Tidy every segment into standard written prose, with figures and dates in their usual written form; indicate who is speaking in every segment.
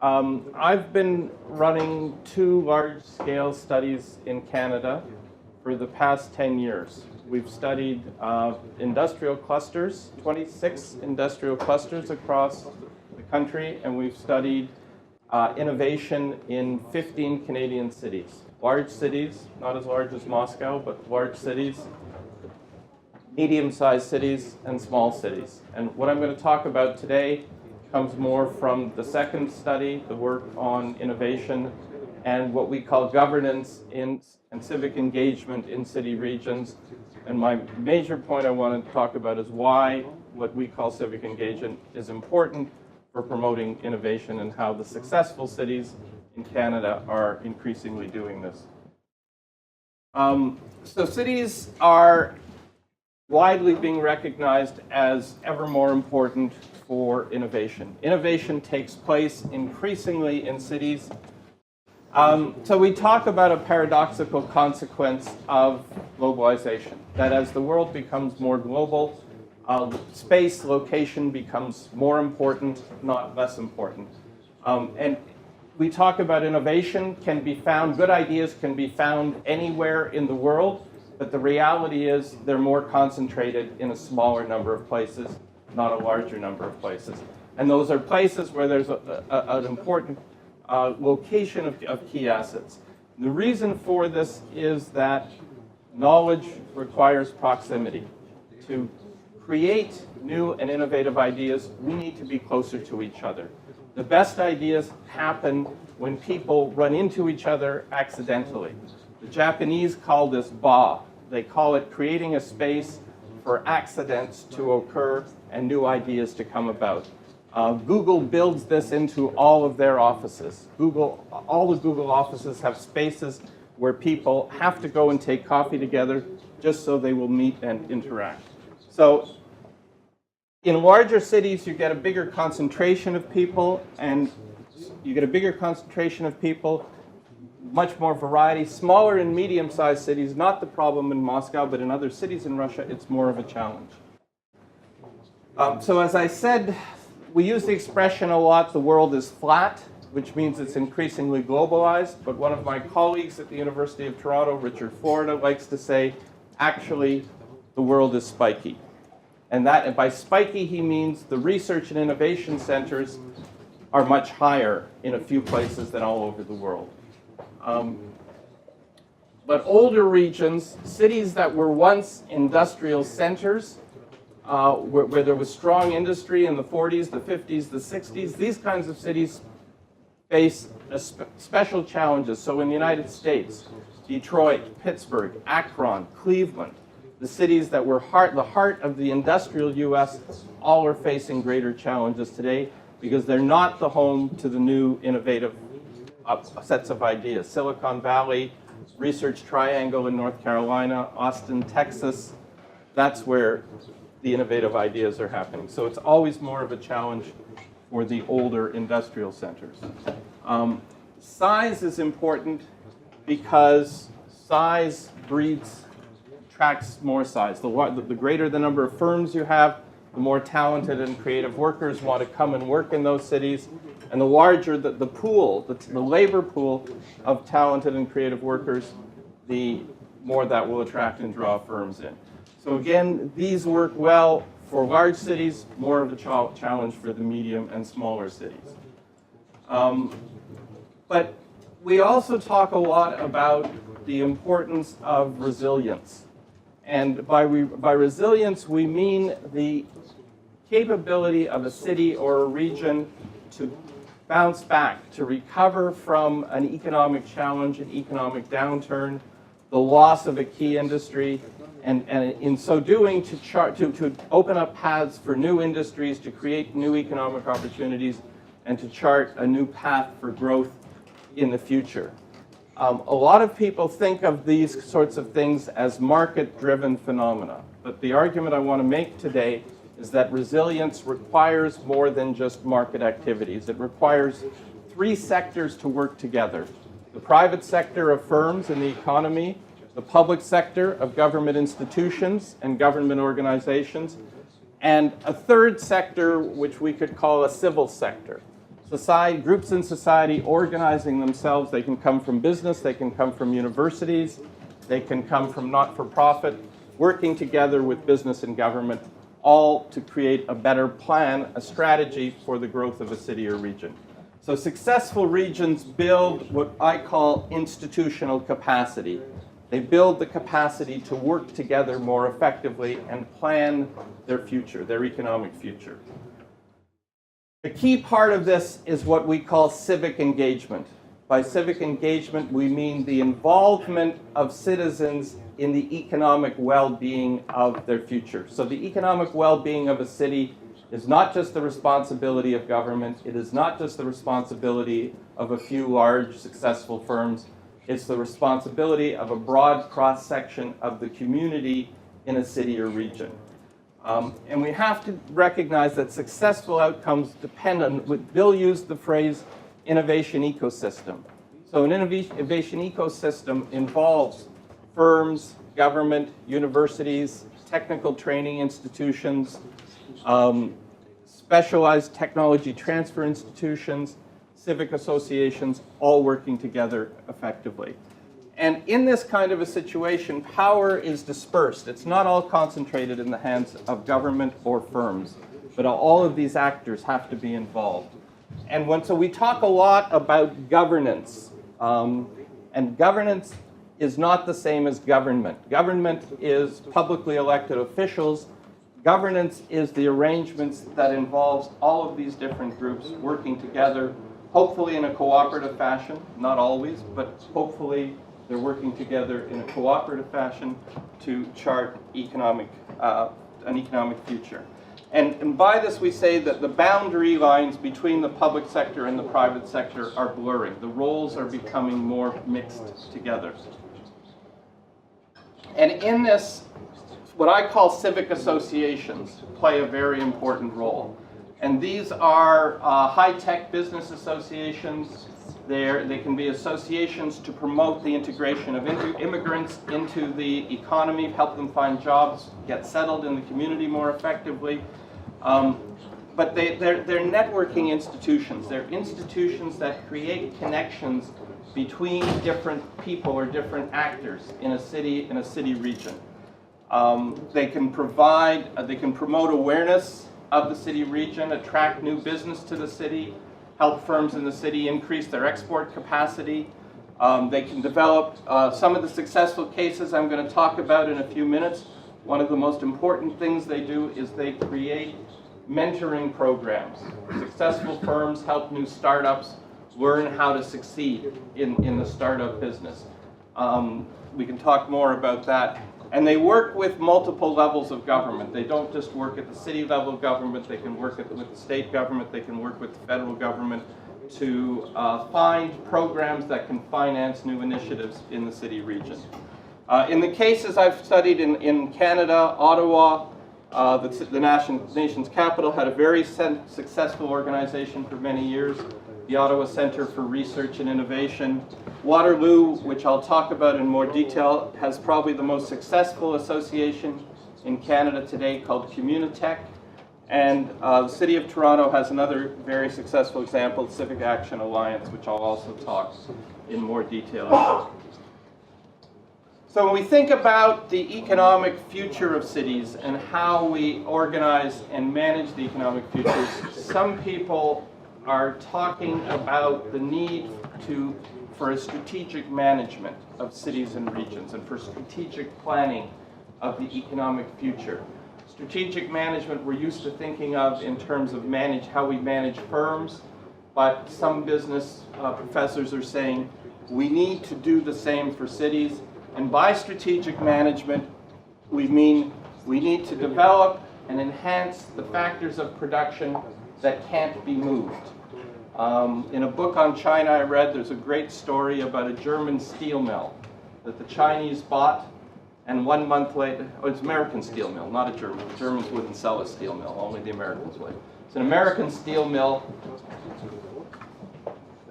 Speaker 1: I've been running 2 large-scale studies in Canada for the past 10 years. We've studied industrial clusters, 26 industrial clusters across the country, and we've studied innovation in 15 Canadian cities. Large cities, not as large as Moscow, but large cities, medium-sized cities, and small cities. And what I'm going to talk about today comes more from the second study, the work on innovation, and what we call governance and civic engagement in city regions. And my major point I want to talk about is why what we call civic engagement is important for promoting innovation and how the successful cities in Canada are increasingly doing this. So cities are widely being recognized as ever more important for innovation. Innovation takes place increasingly in cities. So we talk about a paradoxical consequence of globalization, that as the world becomes more global, space, location becomes more important, not less important. And we talk about innovation can be found, good ideas can be found anywhere in the world, but the reality is they're more concentrated in a smaller number of places, not a larger number of places. And those are places where there's an important location of key assets. The reason for this is that knowledge requires proximity. To create new and innovative ideas, we need to be closer to each other. The best ideas happen when people run into each other accidentally. The Japanese call this ba. They call it creating a space for accidents to occur and new ideas to come about. Google builds this into all of their offices. All the Google offices have spaces where people have to go and take coffee together just so they will meet and interact. So in larger cities, you get a bigger concentration of people, much more variety. Smaller and medium-sized cities, not the problem in Moscow, but in other cities in Russia, it's more of a challenge. So as I said, we use the expression a lot, the world is flat, which means it's increasingly globalized. But one of my colleagues at the University of Toronto, Richard Florida, likes to say, actually, the world is spiky. And by spiky, he means the research and innovation centers are much higher in a few places than all over the world. But older regions, cities that were once industrial centers, where there was strong industry in the 40s, the 50s, the 60s, these kinds of cities face special challenges. So in the United States, Detroit, Pittsburgh, Akron, Cleveland, the cities that were the heart of the industrial US, all are facing greater challenges today because they're not the home to the new innovative sets of ideas. Silicon Valley, Research Triangle in North Carolina, Austin, Texas, that's where the innovative ideas are happening. So it's always more of a challenge for the older industrial centers. Size is important because size attracts more size. The greater the number of firms you have, the more talented and creative workers want to come and work in those cities. And the larger the labor pool of talented and creative workers, the more that will attract and draw firms in. So again, these work well for large cities, more of a challenge for the medium and smaller cities. But we also talk a lot about the importance of resilience. And by resilience, we mean the capability of a city or a region to bounce back, to recover from an economic challenge, an economic downturn, the loss of a key industry, and in so doing to open up paths for new industries, to create new economic opportunities, and to chart a new path for growth in the future. A lot of people think of these sorts of things as market-driven phenomena, but the argument I want to make today is that resilience requires more than just market activities. It requires 3 sectors to work together: the private sector of firms and the economy, the public sector of government institutions and government organizations, and a third sector which we could call a civil sector. society, groups in society organizing themselves. They can come from business, they can come from universities, they can come from not-for-profit, working together with business and government, all to create a better plan, a strategy for the growth of a city or region. So successful regions build what I call institutional capacity. They build the capacity to work together more effectively and plan their future, their economic future. The key part of this is what we call civic engagement. By civic engagement, we mean the involvement of citizens in the economic well-being of their future. So the economic well-being of a city is not just the responsibility of government. It is not just the responsibility of a few large, successful firms. It's the responsibility of a broad cross-section of the community in a city or region. And we have to recognize that successful outcomes depend on, Bill used the phrase, innovation ecosystem. So an innovation ecosystem involves firms, government, universities, technical training institutions, specialized technology transfer institutions, civic associations, all working together effectively. And in this kind of a situation, power is dispersed. It's not all concentrated in the hands of government or firms, but all of these actors have to be involved. And so we talk a lot about governance, and governance is not the same as government. Government is publicly elected officials. Governance is the arrangements that involves all of these different groups working together, hopefully in a cooperative fashion, not always, but hopefully they're working together in a cooperative fashion to chart an economic future. And by this we say that the boundary lines between the public sector and the private sector are blurring. The roles are becoming more mixed together. And in this, what I call civic associations play a very important role. And these are high-tech business associations. They can be associations to promote the integration of immigrants into the economy, help them find jobs, get settled in the community more effectively. But they're networking institutions. They're institutions that create connections between different people or different actors in a city region. They can promote awareness of the city region, attract new business to the city, help firms in the city increase their export capacity. They can develop some of the successful cases I'm going to talk about in a few minutes. One of the most important things they do is they create mentoring programs. Successful firms help new startups learn how to succeed in the startup business. We can talk more about that. And they work with multiple levels of government. They don't just work at the city level of government. They can work with the state government. They can work with the federal government to find programs that can finance new initiatives in the city region. In the cases I've studied in Canada, Ottawa, the nation's capital, had a very successful organization for many years, the Ottawa Center for Research and Innovation. Waterloo, which I'll talk about in more detail, has probably the most successful association in Canada today called Communitech. And the City of Toronto has another very successful example, Civic Action Alliance, which I'll also talk in more detail about. So when we think about the economic future of cities and how we organize and manage the economic futures, some people are talking about the need for a strategic management of cities and regions and for strategic planning of the economic future. Strategic management we're used to thinking of in terms of how we manage firms, but some business professors are saying we need to do the same for cities. And by strategic management, we mean we need to develop and enhance the factors of production that can't be moved. In a book on China I read, there's a great story about a German steel mill that the Chinese bought, and 1 month later, it's an American steel mill, not a German. The Germans wouldn't sell a steel mill, only the Americans would. It's an American steel mill.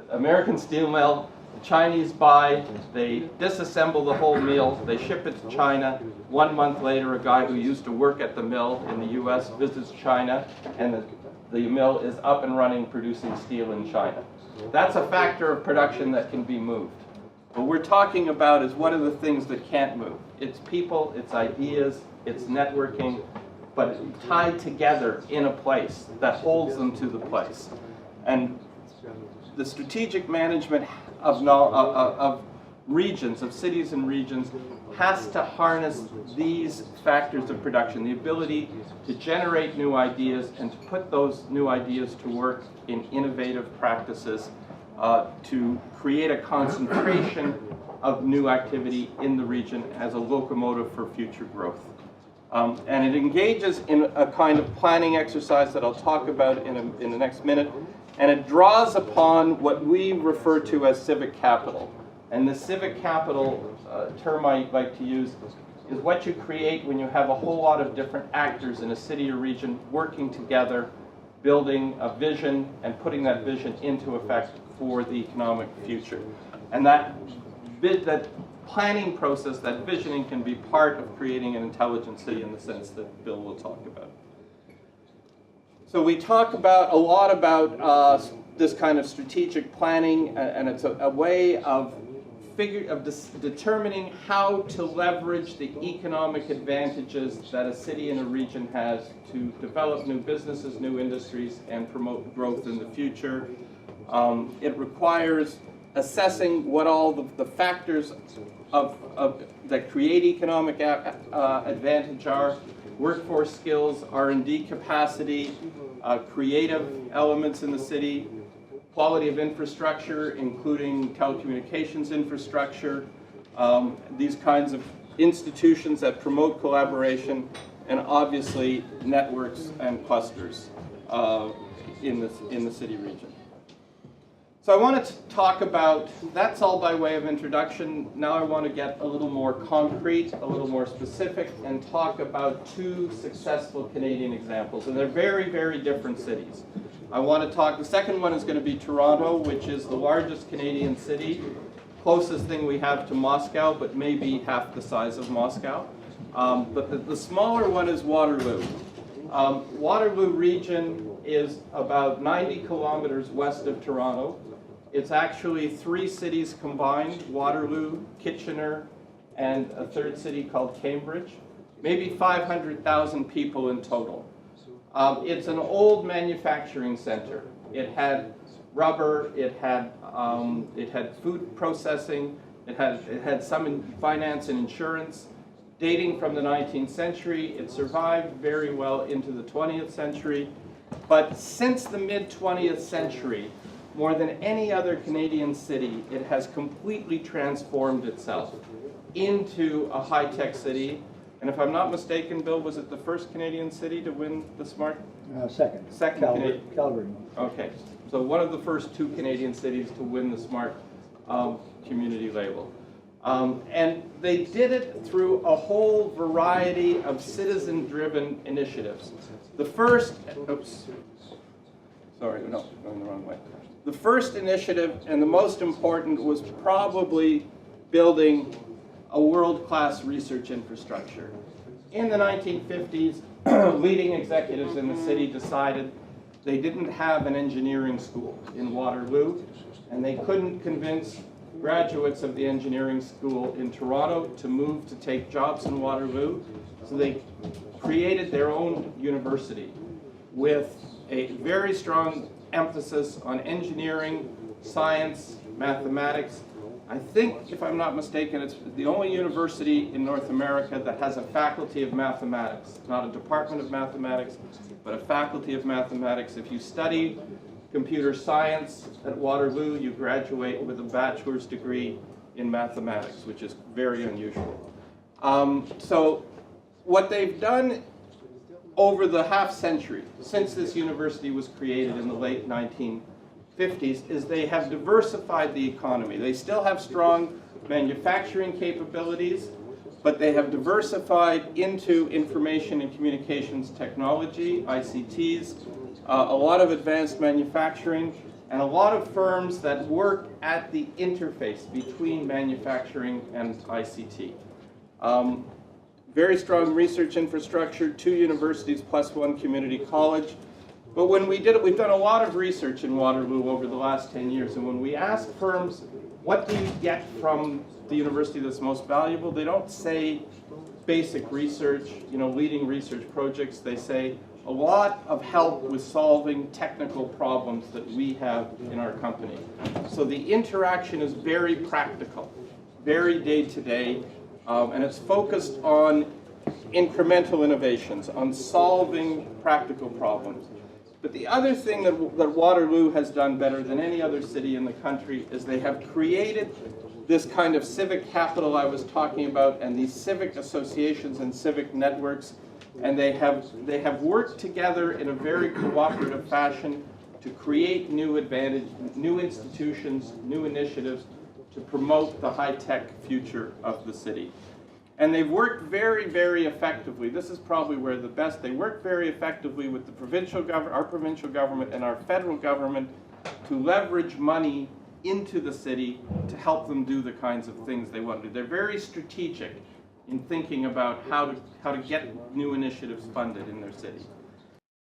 Speaker 1: The Chinese buy, they disassemble the whole mill, they ship it to China. 1 month later, a guy who used to work at the mill in the US visits China, and the the mill is up and running producing steel in China. That's a factor of production that can be moved. What we're talking about is what are the things that can't move. It's people, it's ideas, it's networking, but tied together in a place that holds them to the place. And the strategic management of regions, of cities and regions, has to harness these factors of production, the ability to generate new ideas and to put those new ideas to work in innovative practices to create a concentration of new activity in the region as a locomotive for future growth. And it engages in a kind of planning exercise that I'll talk about in the next minute, and it draws upon what we refer to as civic capital. And the civic capital term I like to use is what you create when you have a whole lot of different actors in a city or region working together, building a vision and putting that vision into effect for the economic future. And that planning process, that visioning, can be part of creating an intelligent city in the sense that Bill will talk about. So we talk about a lot about this kind of strategic planning, and it's a way of determining how to leverage the economic advantages that a city and a region has to develop new businesses, new industries, and promote growth in the future. It requires assessing what all the factors that create economic advantage are: workforce skills, R&D capacity, creative elements in the city, quality of infrastructure, including telecommunications infrastructure, these kinds of institutions that promote collaboration, and obviously networks and clusters in the city region. So I wanted to talk about, that's all by way of introduction. Now I want to get a little more concrete, a little more specific, and talk about two successful Canadian examples. And they're very, very different cities. I want to talk, the second one is going to be Toronto, which is the largest Canadian city, closest thing we have to Moscow, but maybe half the size of Moscow. But the smaller one is Waterloo. Waterloo region is about 90 kilometers west of Toronto. It's actually 3 cities combined: Waterloo, Kitchener, and a third city called Cambridge. Maybe 500,000 people in total. It's an old manufacturing center. It had rubber, it had food processing, it had some in finance and insurance. Dating from the 19th century, it survived very well into the 20th century. But since the mid-20th century, more than any other Canadian city, it has completely transformed itself into a high-tech city. And if I'm not mistaken, Bill, was it the first Canadian city to win the Smart?
Speaker 2: Second. Calgary.
Speaker 1: Okay, so one of the first 2 Canadian cities to win the Smart community label. And they did it through a whole variety of citizen-driven initiatives. The first, going the wrong way. The first initiative, and the most important, was probably building a world-class research infrastructure. In the 1950s, leading executives in the city decided they didn't have an engineering school in Waterloo, and they couldn't convince graduates of the engineering school in Toronto to move to take jobs in Waterloo. So they created their own university with a very strong emphasis on engineering, science, mathematics. I think, if I'm not mistaken, it's the only university in North America that has a faculty of mathematics. Not a department of mathematics, but a faculty of mathematics. If you study computer science at Waterloo, you graduate with a bachelor's degree in mathematics, which is very unusual. So what they've done over the half century, since this university was created in the late 1950s, is they have diversified the economy. They still have strong manufacturing capabilities, but they have diversified into information and communications technology, ICTs, a lot of advanced manufacturing, and a lot of firms that work at the interface between manufacturing and ICT. Very strong research infrastructure, 2 universities plus 1 community college. But when we did it, we've done a lot of research in Waterloo over the last 10 years, and when we ask firms, what do you get from the university that's most valuable, they don't say basic research, leading research projects. They say a lot of help with solving technical problems that we have in our company. So the interaction is very practical, very day-to-day, and it's focused on incremental innovations, on solving practical problems. But the other thing that Waterloo has done better than any other city in the country is they have created this kind of civic capital I was talking about, and these civic associations and civic networks, and they have worked together in a very cooperative fashion to create new institutions, new initiatives to promote the high-tech future of the city. And they've worked very, very effectively. This is probably where the best. They work very effectively with the our provincial government and our federal government to leverage money into the city to help them do the kinds of things they want to do. They're very strategic in thinking about how to get new initiatives funded in their city.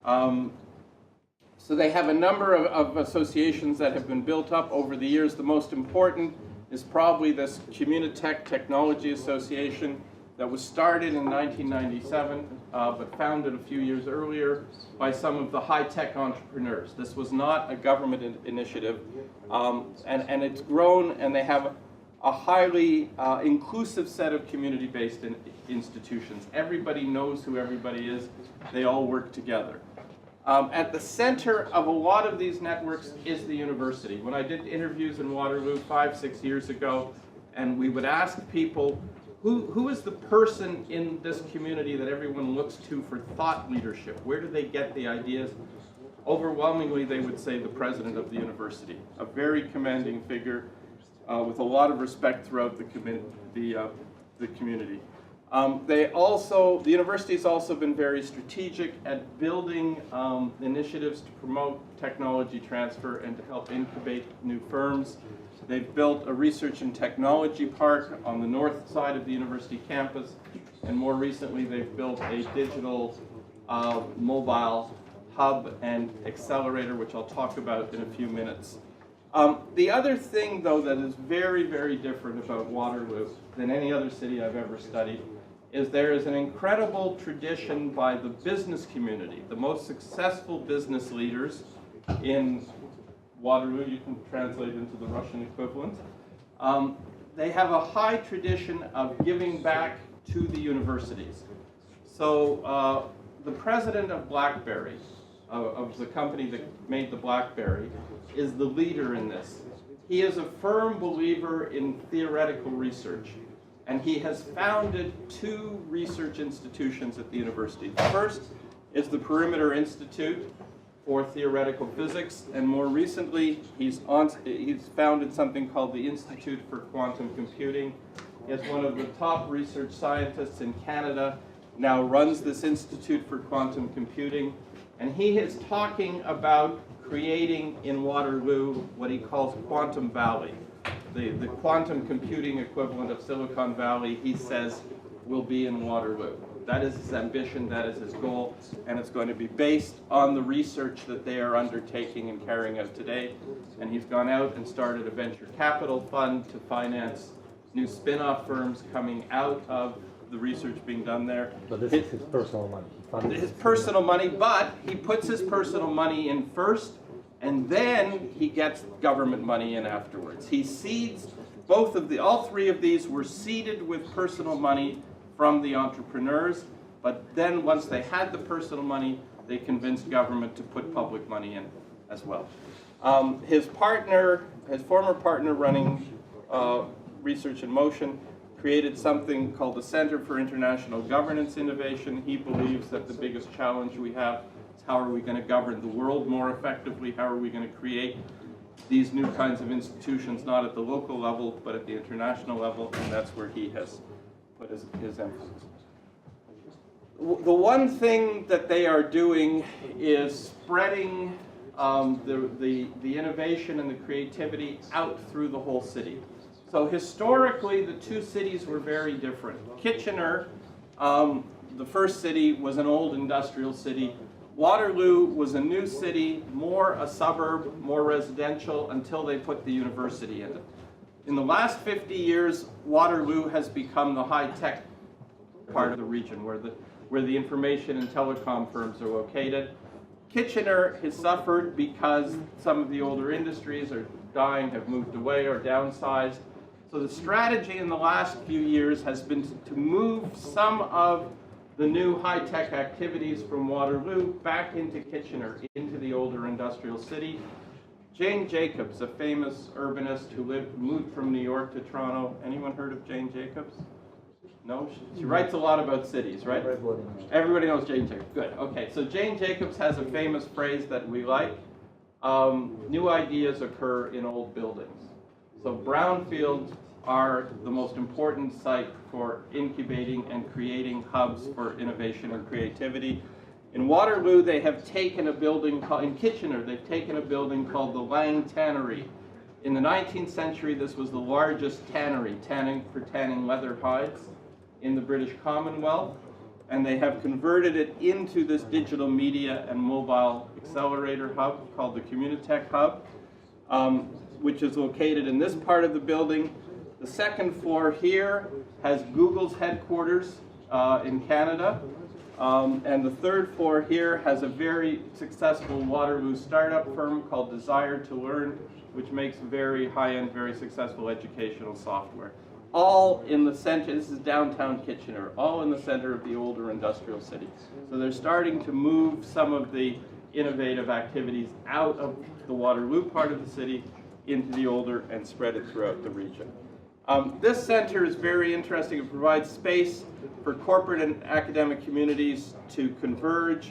Speaker 1: So they have a number of associations that have been built up over the years. The most important is probably this Communitech Technology Association that was started in 1997, but founded a few years earlier by some of the high-tech entrepreneurs. This was not a government initiative, and it's grown, and they have a highly inclusive set of community-based institutions. Everybody knows who everybody is. They all work together. At the center of a lot of these networks is the university. When I did interviews in Waterloo 5-6 years ago, and we would ask people, who is the person in this community that everyone looks to for thought leadership? Where do they get the ideas? Overwhelmingly, they would say the president of the university, a very commanding figure with a lot of respect throughout the community. The university's also been very strategic at building initiatives to promote technology transfer and to help incubate new firms. They've built a research and technology park on the north side of the university campus, and more recently they've built a digital mobile hub and accelerator, which I'll talk about in a few minutes. The other thing, though, that is very, very different about Waterloo than any other city I've ever studied is there is an incredible tradition by the business community, the most successful business leaders in Waterloo. You can translate into the Russian equivalent. They have a high tradition of giving back to the universities. So the president of BlackBerry, of the company that made the BlackBerry, is the leader in this. He is a firm believer in theoretical research, and he has founded 2 research institutions at the university. The first is the Perimeter Institute for Theoretical Physics, and more recently he's founded something called the Institute for Quantum Computing. He has one of the top research scientists in Canada, now runs this Institute for Quantum Computing, and he is talking about creating in Waterloo what he calls Quantum Valley. The quantum computing equivalent of Silicon Valley, he says, will be in Waterloo. That is his ambition, that is his goal, and it's going to be based on the research that they are undertaking and carrying out today. And he's gone out and started a venture capital fund to finance new spin-off firms coming out of the research being done there.
Speaker 3: But this is his personal money.
Speaker 1: His personal money, but he puts his personal money in first, and then he gets government money in afterwards. He seeds all 3 of these were seeded with personal money from the entrepreneurs, but then once they had the personal money, they convinced government to put public money in as well. His former partner running Research in Motion, created something called the Center for International Governance Innovation. He believes that the biggest challenge we have is how are we going to govern the world more effectively, how are we going to create these new kinds of institutions, not at the local level, but at the international level, and that's where he has put his emphasis. The one thing that they are doing is spreading the innovation and the creativity out through the whole city. So historically, the 2 cities were very different. Kitchener, the first city, was an old industrial city, Waterloo was a new city, more a suburb, more residential, until they put the university in it. In the last 50 years, Waterloo has become the high-tech part of the region where the information and telecom firms are located. Kitchener has suffered because some of the older industries are dying, have moved away, or downsized. So the strategy in the last few years has been to move some of the new high-tech activities from Waterloo back into Kitchener, into the older industrial city. Jane Jacobs, a famous urbanist who moved from New York to Toronto. Anyone heard of Jane Jacobs? No? She writes a lot about cities, right? Everybody knows Jane Jacobs. Good. Okay, so Jane Jacobs has a famous phrase that we like. New ideas occur in old buildings. So brownfields are the most important site for incubating and creating hubs for innovation and creativity. In Waterloo, they have taken a building called, in Kitchener, they've taken a building called the Lang Tannery. In the 19th century, this was the largest tannery, tanning leather hides in the British Commonwealth, and they have converted it into this digital media and mobile accelerator hub called the Communitech Hub, which is located in this part of the building. The second floor here has Google's headquarters in Canada, and the third floor here has a very successful Waterloo startup firm called Desire to Learn, which makes very high-end, very successful educational software. All in the center, this is downtown Kitchener, all in the center of the older industrial city. So they're starting to move some of the innovative activities out of the Waterloo part of the city into the older and spread it throughout the region. This center is very interesting. It provides space for corporate and academic communities to converge.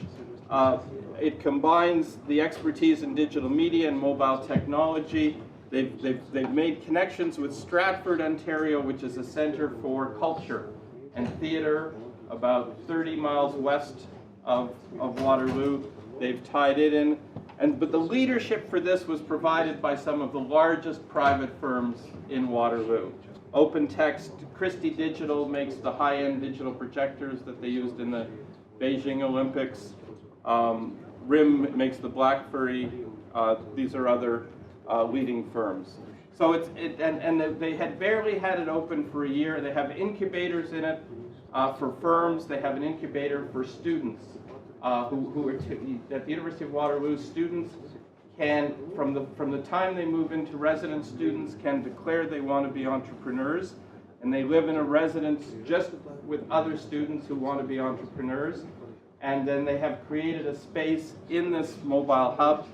Speaker 1: It combines the expertise in digital media and mobile technology. They've made connections with Stratford, Ontario, which is a center for culture and theater about 30 miles west of Waterloo. They've tied it in. But the leadership for this was provided by some of the largest private firms in Waterloo. OpenText, Christie Digital makes the high-end digital projectors that they used in the Beijing Olympics. RIM makes the BlackBerry. These are other leading firms. So they had barely had it open for a year. They have incubators in it for firms. They have an incubator for students who are at the University of Waterloo. Students can, from the time they move into residence, students can declare they want to be entrepreneurs, and they live in a residence just with other students who want to be entrepreneurs. And then they have created a space in this mobile hub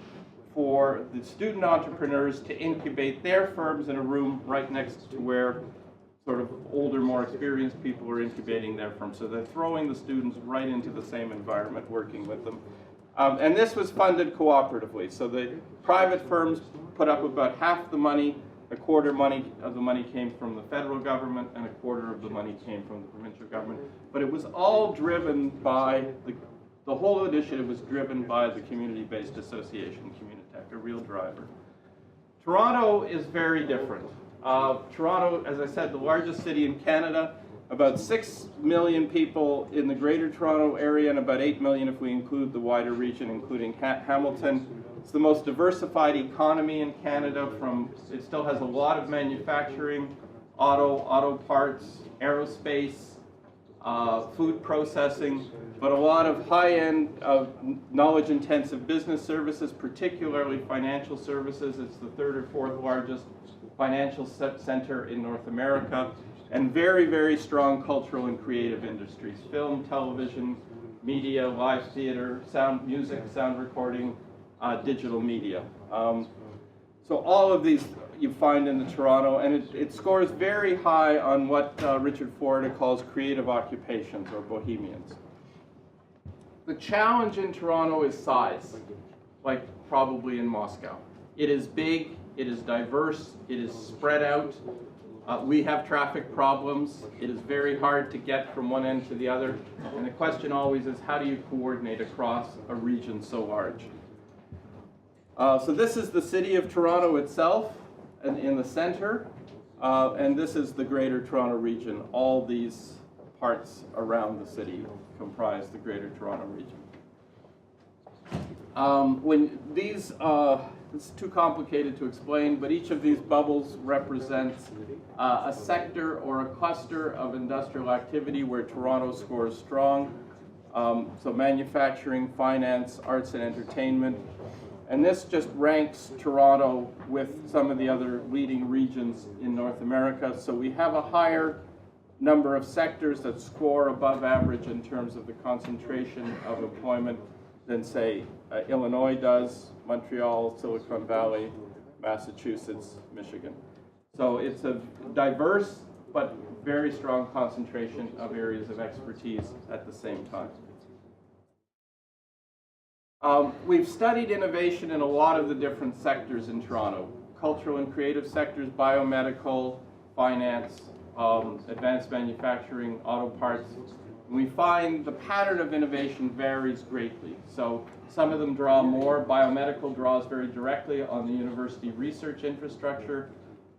Speaker 1: for the student entrepreneurs to incubate their firms in a room right next to where sort of older, more experienced people are incubating their firms. So they're throwing the students right into the same environment, working with them. And this was funded cooperatively. So the private firms put up about half the money, a quarter of the money came from the federal government, and a quarter of the money came from the provincial government. But it was all driven by, the whole initiative was driven by the community-based association, Communitech, a real driver. Toronto is very different. Toronto, as I said, the largest city in Canada, about 6 million people in the Greater Toronto area, and about 8 million if we include the wider region, including Hamilton. It's the most diversified economy in Canada. It still has a lot of manufacturing, auto parts, aerospace, food processing, but a lot of high-end, knowledge-intensive business services, particularly financial services. It's the third or fourth largest financial center in North America, and very, very strong cultural and creative industries: film, television, media, live theater, sound, music, sound recording, digital media. So all of these you find in the Toronto, and it scores very high on what Richard Florida calls creative occupations, or bohemians. The challenge in Toronto is size, like probably in Moscow. It is big, it is diverse, it is spread out. We have traffic problems. It is very hard to get from one end to the other. And the question always is, how do you coordinate across a region so large? So this is the city of Toronto itself, and in the center. And this is the Greater Toronto region. All these parts around the city comprise the Greater Toronto region. when these, it's too complicated to explain, but each of these bubbles represents a sector or a cluster of industrial activity where Toronto scores strong. So manufacturing, finance, arts and entertainment. And this just ranks Toronto with some of the other leading regions in North America. So we have a higher number of sectors that score above average in terms of the concentration of employment than, say, Illinois does, Montreal, Silicon Valley, Massachusetts, Michigan. So it's a diverse but very strong concentration of areas of expertise at the same time. We've studied innovation in a lot of the different sectors in Toronto. Cultural and creative sectors, biomedical, finance, advanced manufacturing, auto parts. We find the pattern of innovation varies greatly. So some of them draw more. Biomedical draws very directly on the university research infrastructure.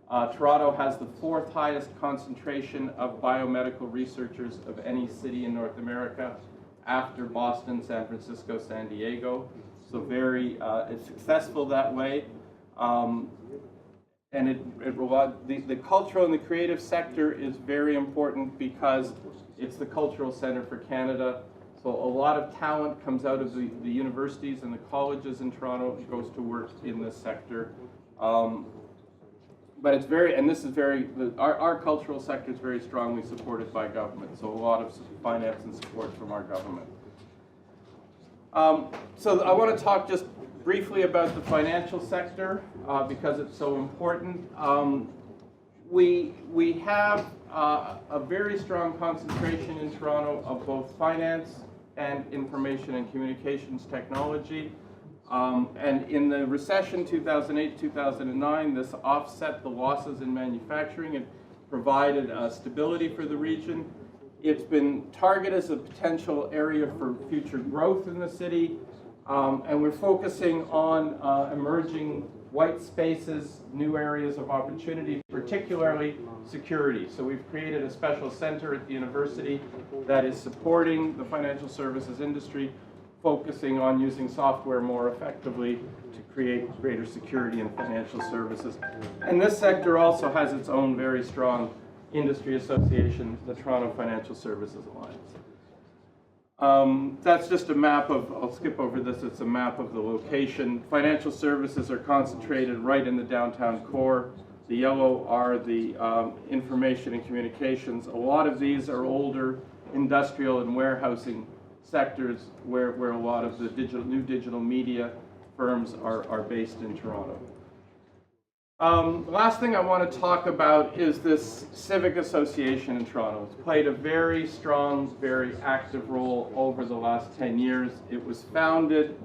Speaker 1: Toronto has the 4th highest concentration of biomedical researchers of any city in North America, after Boston, San Francisco, San Diego. So very it's successful that way. And the cultural and the creative sector is very important because it's the cultural center for Canada. So a lot of talent comes out of the universities and the colleges in Toronto, goes to work in this sector. But it's very, and this is very, our cultural sector is very strongly supported by government. So a lot of finance and support from our government. So I want to talk just briefly about the financial sector because it's so important. We have a very strong concentration in Toronto of both finance and information and communications technology. And in the recession 2008-2009, this offset the losses in manufacturing and provided stability for the region. It's been targeted as a potential area for future growth in the city. And we're focusing on emerging white spaces, new areas of opportunity, particularly security. So we've created a special center at the university that is supporting the financial services industry, focusing on using software more effectively to create greater security in financial services. And this sector also has its own very strong industry association, the Toronto Financial Services Alliance. That's just a map of, I'll skip over this, it's a map of the location. Financial services are concentrated right in the downtown core. The yellow are the information and communications. A lot of these are older industrial and warehousing sectors where a lot of the new digital media firms are based in Toronto. Last thing I want to talk about is this civic association in Toronto. It's played a very strong, very active role over the last 10 years. It was founded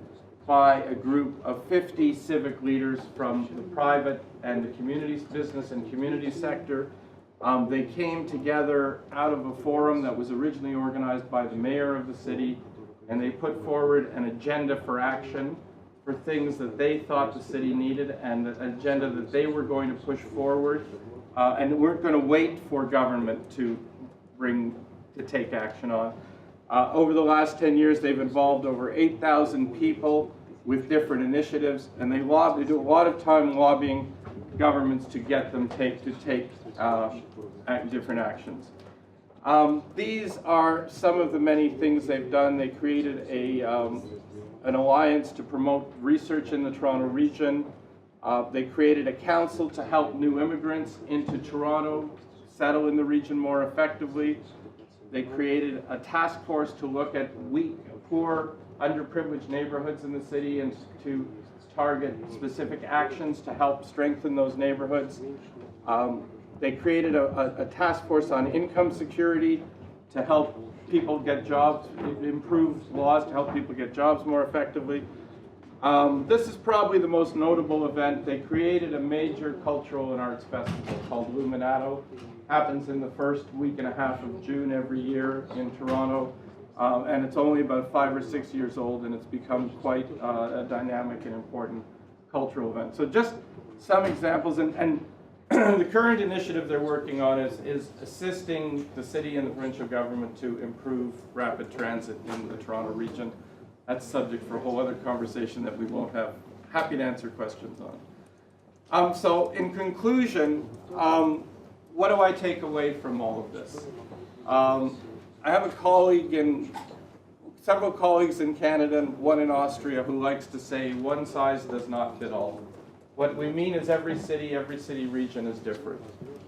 Speaker 1: by a group of 50 civic leaders from the private and the communities, business and community sector. They came together out of a forum that was originally organized by the mayor of the city, and they put forward an agenda for action for things that they thought the city needed and an agenda that they were going to push forward, and weren't going to wait for government to take action on. Over the last 10 years, they've involved over 8,000 people with different initiatives, and they do a lot of time lobbying governments to get them to take different actions. These are some of the many things they've done. They created an alliance to promote research in the Toronto region. They created a council to help new immigrants into Toronto settle in the region more effectively. They created a task force to look at weak, poor, underprivileged neighborhoods in the city and to target specific actions to help strengthen those neighborhoods. They created a task force on income security to help people get jobs, improve laws to help people get jobs more effectively. This is probably the most notable event. They created a major cultural and arts festival called Luminato. Happens in the first week and a half of June every year in Toronto. And it's only about 5 or 6 years old, and it's become quite a dynamic and important cultural event. So just some examples, and the current initiative they're working on is assisting the city and the provincial government to improve rapid transit in the Toronto region. that's subject for a whole other conversation that we won't have. Happy to answer questions on. So in conclusion, what do I take away from all of this? I have a colleague several colleagues in Canada and one in Austria who likes to say one size does not fit all. What we mean is every city region is different.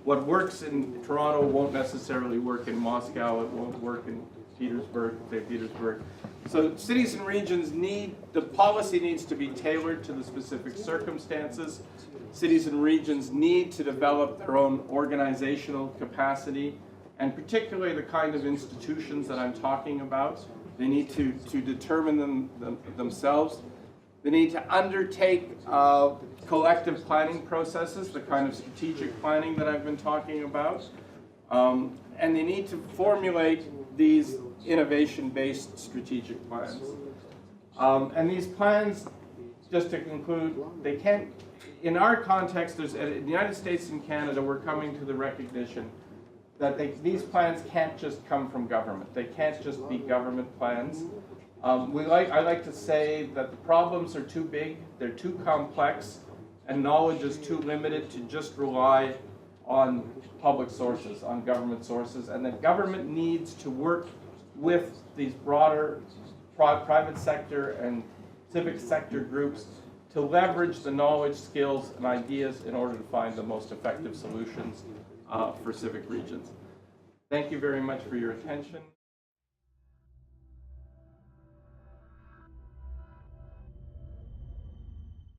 Speaker 1: What works in Toronto won't necessarily work in Moscow, it won't work in Petersburg, St. Petersburg. So cities and regions the policy needs to be tailored to the specific circumstances. Cities and regions need to develop their own organizational capacity, and particularly the kind of institutions that I'm talking about. They need to determine themselves. They need to undertake collective planning processes, the kind of strategic planning that I've been talking about. And they need to formulate these innovation-based strategic plans. And these plans, just to conclude, they can't, in our context, in the United States and Canada, we're coming to the recognition that these plans can't just come from government. They can't just be government plans. I like to say that the problems are too big, they're too complex, and knowledge is too limited to just rely on public sources, on government sources, and that government needs to work with these broader private sector and civic sector groups to leverage the knowledge, skills, and ideas in order to find the most effective solutions for civic regions. Thank you very much for your attention.